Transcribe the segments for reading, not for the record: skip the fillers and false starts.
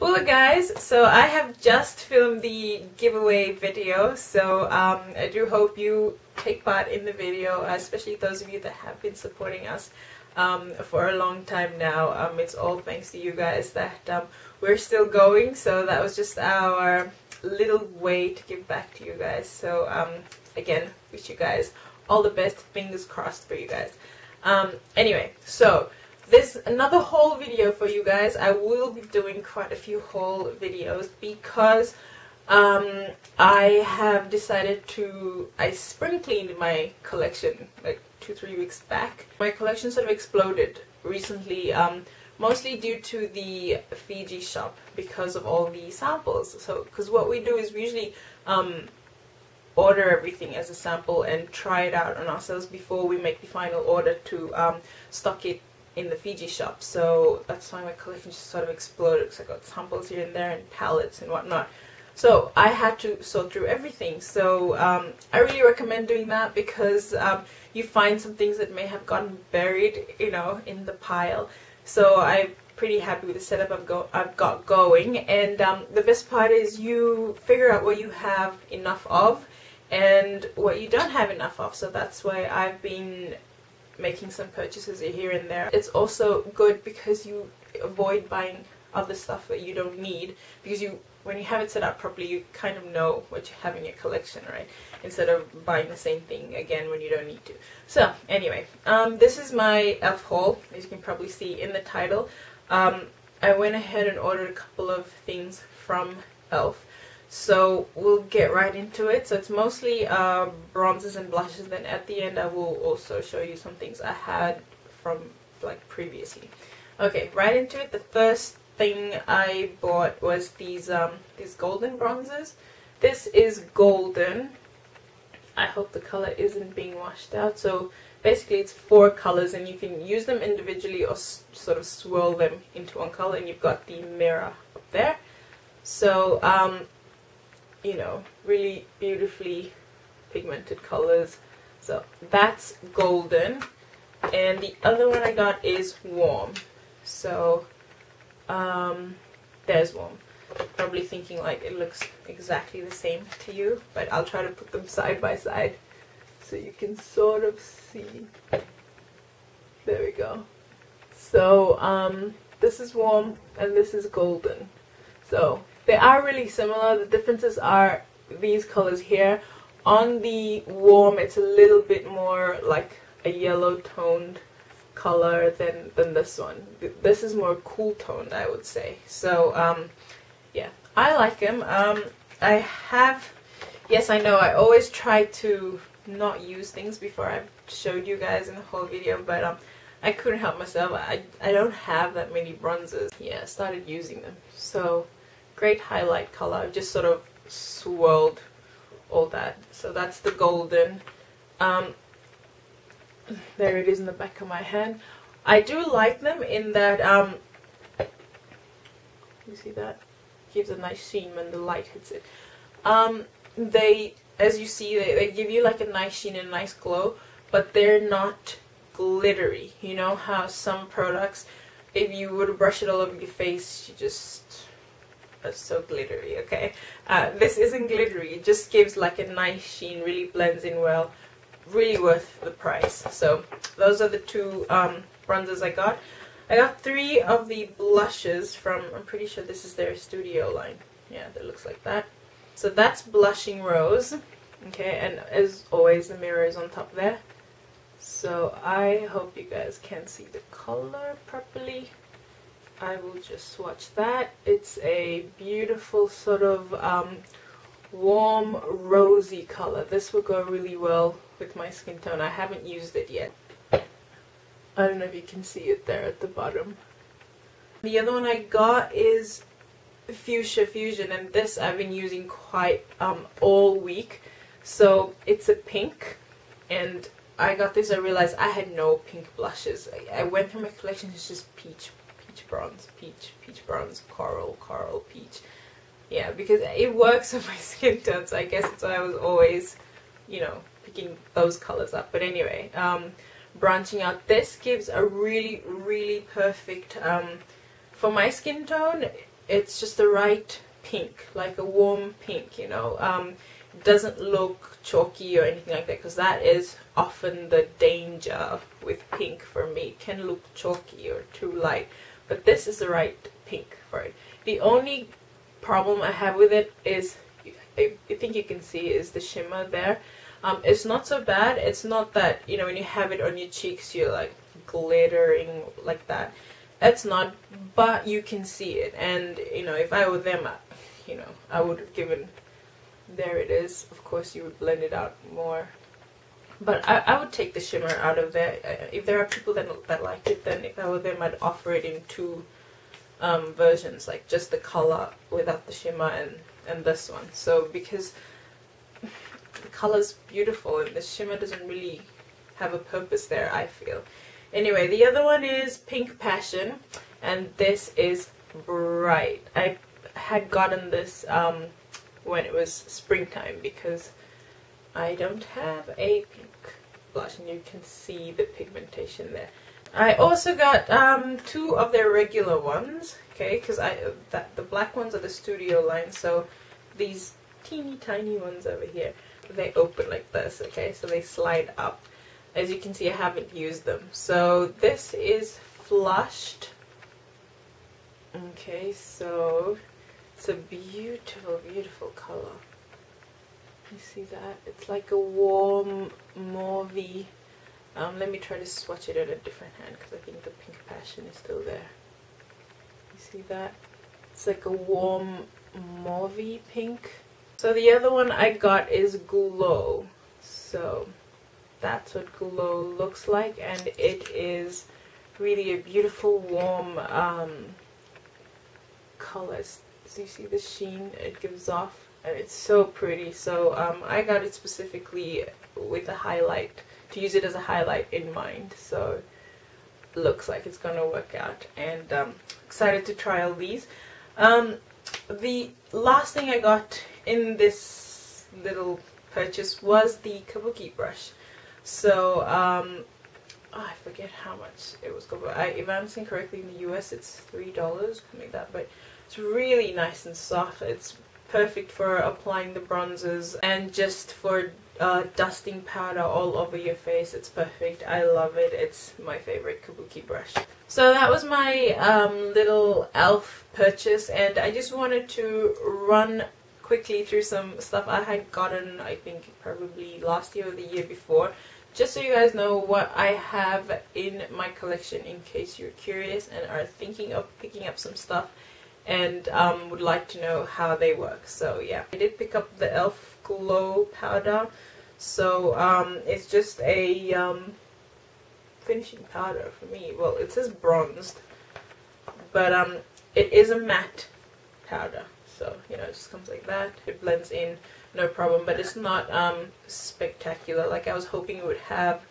Well guys, so I have just filmed the giveaway video, so I do hope you take part in the video, especially those of you that have been supporting us for a long time now. It's all thanks to you guys that we're still going, so that was just our little way to give back to you guys. So again, wish you guys all the best, fingers crossed for you guys. Anyway, so there's another haul video for you guys. I will be doing quite a few haul videos because I have decided to, I spring cleaned my collection like 2-3 weeks back. My collection sort of exploded recently, mostly due to the Fiji shop because of all the samples. So, because what we do is we usually order everything as a sample and try it out on ourselves before we make the final order to stock it in the Fiji shop. So that's why my collection just sort of exploded, because I got samples here and there and palettes and whatnot. So I had to sort through everything. So I really recommend doing that because you find some things that may have gotten buried, you know, in the pile. So I'm pretty happy with the setup I've got going. And the best part is you figure out what you have enough of and what you don't have enough of. So that's why I've been making some purchases here and there. It's also good because you avoid buying other stuff that you don't need, because when you have it set up properly, you kind of know what you have in your collection, right? Instead of buying the same thing again when you don't need to. So anyway, this is my elf haul, as you can probably see in the title. I went ahead and ordered a couple of things from elf. So we'll get right into it. So it's mostly bronzes and blushes. Then at the end I will also show you some things I had from like previously. Okay, right into it. The first thing I bought was these golden bronzes. This is golden. I hope the color isn't being washed out. So basically it's 4 colors and you can use them individually or sort of swirl them into one color, and you've got the mirror up there. So you know, really beautifully pigmented colors. So that's golden. And the other one I got is warm. So there's warm. Probably thinking like it looks exactly the same to you, but I'll try to put them side by side so you can sort of see. There we go. So this is warm and this is golden. So they are really similar. The differences are these colors here. On the warm, it's a little bit more like a yellow toned color than this one. This is more cool toned, I would say. So yeah, I like them. Yes, I know I always try to not use things before I've showed you guys in the whole video, but I couldn't help myself. I don't have that many bronzes. Yeah, I started using them. So great highlight color. I've just sort of swirled all that. So that's the golden. There it is in the back of my hand. I do like them in that you see that? Gives a nice sheen when the light hits it. They, as you see, they give you like a nice sheen and a nice glow, but they're not glittery. You know how some products, if you were to brush it all over your face, you just are so glittery, okay? This isn't glittery. It just gives like a nice sheen, really blends in well, really worth the price. So those are the 2 bronzers I got. I got 3 of the blushes from, I'm pretty sure this is their studio line. Yeah, that looks like that. So that's Blushing Rose, okay, and as always the mirror is on top there. So I hope you guys can see the color properly. I will just swatch that. It's a beautiful sort of warm rosy color. This will go really well with my skin tone. I haven't used it yet. I don't know if you can see it there at the bottom. The other one I got is Fuchsia Fusion, and this I've been using quite all week. So it's a pink, and I got this, I realized I had no pink blushes. I went through my collection, it's just peach bronze, peach bronze, coral, peach. Yeah, because it works on my skin tone, so I guess that's why I was always, you know, picking those colors up. But anyway, branching out, this gives a really perfect, for my skin tone, it's just the right pink, like a warm pink, you know. It doesn't look chalky or anything like that, because that is often the danger with pink for me. It can look chalky or too light, but this is the right pink for it. The only problem I have with it is, I think you can see, is the shimmer there. It's not so bad. It's not that, you know, when you have it on your cheeks you're like glittering like that. It's not, but you can see it. And you know, if I were them, you know, I would have given, there it is. Of course you would blend it out more, but I would take the shimmer out of there. If there are people that like it, then if I were them, I'd offer it in two versions, like just the color without the shimmer and this one. So because the color's beautiful and the shimmer doesn't really have a purpose there, I feel. Anyway, the other one is Pink Passion, and this is bright. I had gotten this when it was springtime, because I don't have a pink blush, and you can see the pigmentation there. I also got two of their regular ones, okay, because the black ones are the studio line, so these teeny tiny ones over here, they open like this, okay, so they slide up. As you can see, I haven't used them. So this is Flushed. Okay, so it's a beautiful, beautiful color. You see that? It's like a warm mauvey. Let me try to swatch it in a different hand, because I think the Pink Passion is still there. You see that? It's like a warm mauvey pink. So the other one I got is Glow. So that's what Glow looks like, and it is really a beautiful warm color. So you see the sheen it gives off, and it's so pretty. So I got it specifically with a highlight, to use it as a highlight in mind. So it looks like it's gonna work out, and excited to try all these. The last thing I got in this little purchase was the Kabuki brush. So I forget how much it was. If I'm saying correctly, in the US it's $3, something like that. But it's really nice and soft. It's perfect for applying the bronzers, and just for dusting powder all over your face. It's perfect. I love it. It's my favorite Kabuki brush. So that was my little e.l.f. purchase, and I just wanted to run quickly through some stuff I had gotten, I think probably last year or the year before, just so you guys know what I have in my collection, in case you're curious and are thinking of picking up some stuff and would like to know how they work. So yeah, I did pick up the e.l.f. Glow powder. So it's just a finishing powder for me. Well, it says bronzed, but it is a matte powder. So, you know, it just comes like that. It blends in, no problem, but it's not spectacular. Like, I was hoping it would have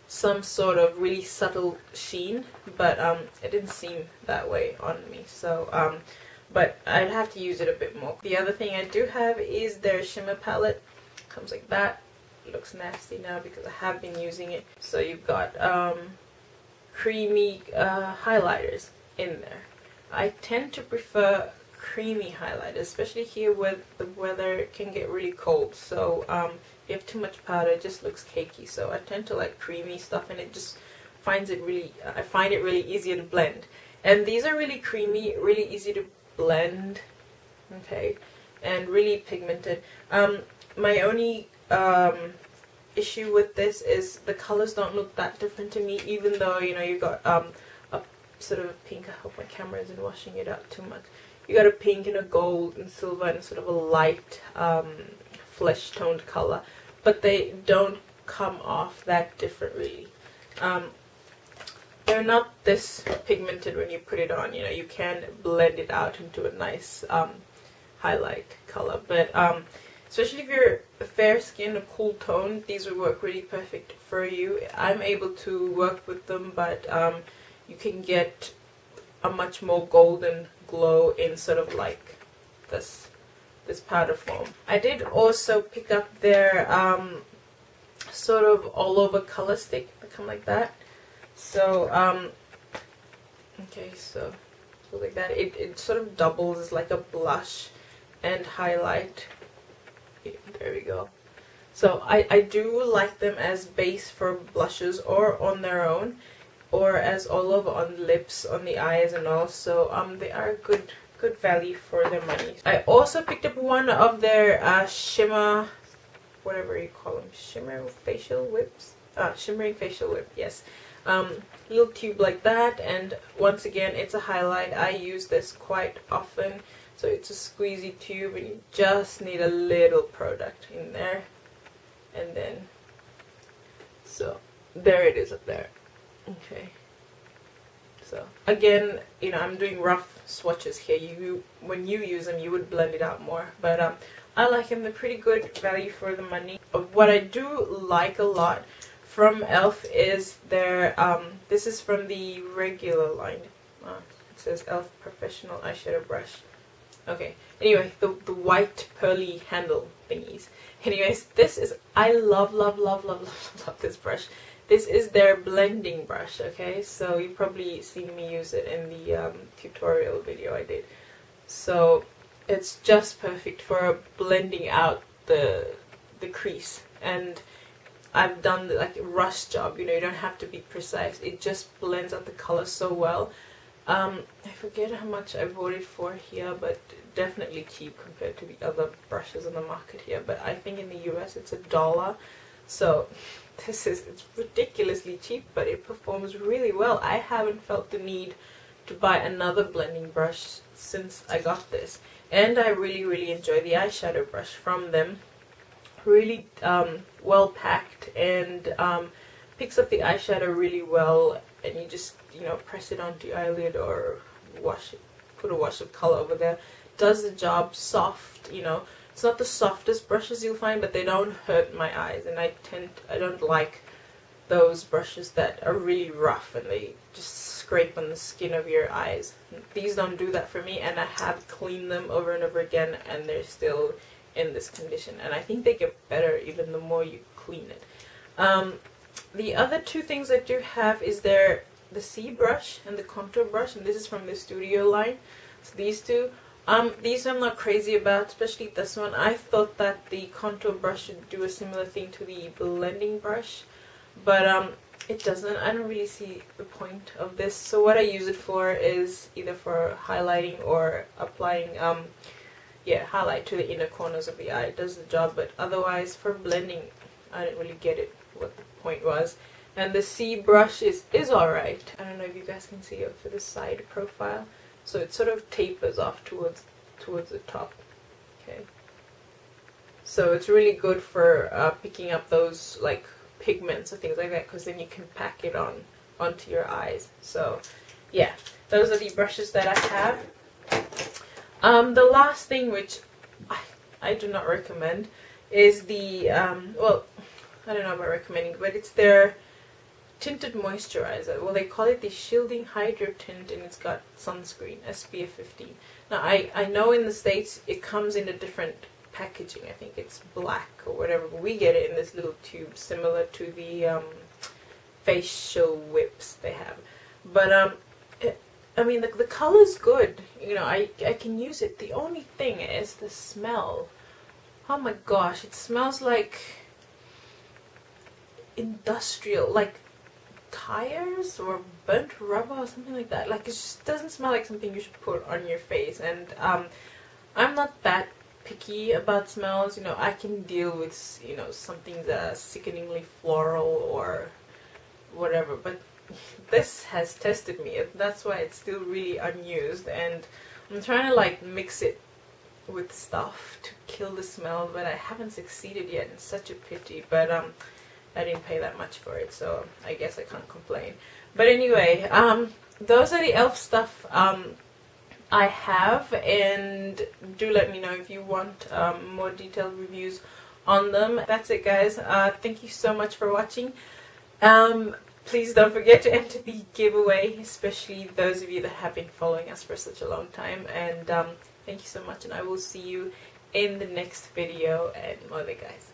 some sort of really subtle sheen, but it didn't seem that way on me. So, but I'd have to use it a bit more. The other thing I do have is their shimmer palette. Comes like that. It looks nasty now because I have been using it. So you've got creamy highlighters in there. I tend to prefer creamy highlighter, especially here where the weather can get really cold. So if you have too much powder, it just looks cakey. So I tend to like creamy stuff, and it just finds it really, I find it really easier to blend. And these are really creamy, really easy to blend, okay, and really pigmented. My only issue with this is the colors don't look that different to me, even though, you know, you got a sort of pink. I hope my camera isn't washing it out too much. You got a pink and a gold and silver and sort of a light flesh toned color, but they don't come off that different really. They're not this pigmented when you put it on. You know, you can blend it out into a nice highlight color, but especially if you're fair skin, a cool tone, these would work really perfect for you. I'm able to work with them, but you can get a much more golden glow in sort of like this powder form. I did also pick up their sort of all over color stick that come like that. So okay, so goes like that. It sort of doubles as like a blush and highlight. There we go. So I do like them as base for blushes or on their own, or as all over on lips, on the eyes and all. So they are good value for their money. I also picked up one of their shimmer, whatever you call them, shimmering facial whips. Shimmering facial whip, yes. Little tube like that, and once again it's a highlight. I use this quite often. So it's a squeezy tube and you just need a little product in there. And then, so there it is up there. Okay. So again, you know, I'm doing rough swatches here. When you use them, you would blend it out more. But I like them. They're pretty good value for the money. What I do like a lot from e.l.f. is their, this is from the regular line. It says e.l.f. Professional Eyeshadow Brush. Okay, anyway, the white pearly handle thingies. Anyways, this is, I love this brush. This is their blending brush, okay? So you've probably seen me use it in the tutorial video I did. So it's just perfect for blending out the crease. And I've done the like rush job, you know, you don't have to be precise. It just blends out the color so well. I forget how much I bought it for here, but definitely cheap compared to the other brushes on the market here. But I think in the US it's $1. So it's ridiculously cheap, but it performs really well. I haven't felt the need to buy another blending brush since I got this. And I really enjoy the eyeshadow brush from them. Really well packed and picks up the eyeshadow really well, and you just, you know, press it onto your eyelid or wash it, put a wash of color over there. Does the job soft, you know. It's not the softest brushes you'll find, but they don't hurt my eyes, and I don't like those brushes that are really rough and they just scrape on the skin of your eyes. These don't do that for me, and I have cleaned them over and over again and they're still in this condition, and I think they get better even the more you clean it. The other two things I do have is the C brush and the contour brush, and this is from the Studio line. So these two. These I'm not crazy about, especially this one. I thought that the contour brush should do a similar thing to the blending brush, but it doesn't. I don't really see the point of this. So what I use it for is either for highlighting or applying highlight to the inner corners of the eye. It does the job, but otherwise for blending I didn't really get it, what the point was. And the C brush is alright. I don't know if you guys can see it for the side profile. So it sort of tapers off towards the top. Okay. So it's really good for picking up those like pigments or things like that, because then you can pack it onto your eyes. So yeah, those are the brushes that I have. The last thing, which I do not recommend, is the well, I don't know about recommending, but it's their tinted moisturizer. Well, they call it the Shielding Hydro Tint, and it's got sunscreen, SPF 15. Now I know in the States it comes in a different packaging. I think it's black or whatever, but we get it in this little tube similar to the facial whips they have. But I mean, the color's good. You know, I can use it. The only thing is the smell. Oh my gosh, it smells like industrial, like tires or burnt rubber or something like that. Like, it just doesn't smell like something you should put on your face. And I'm not that picky about smells. You know, I can deal with, you know, something that's sickeningly floral or whatever, but this has tested me. That's why it's still really unused, and I'm trying to like mix it with stuff to kill the smell, but I haven't succeeded yet. It's such a pity, but I didn't pay that much for it, so I guess I can't complain. But anyway, those are the e.l.f. stuff I have, and do let me know if you want more detailed reviews on them. That's it, guys. Thank you so much for watching. Please don't forget to enter the giveaway, especially those of you that have been following us for such a long time. And thank you so much, and I will see you in the next video. And more, guys.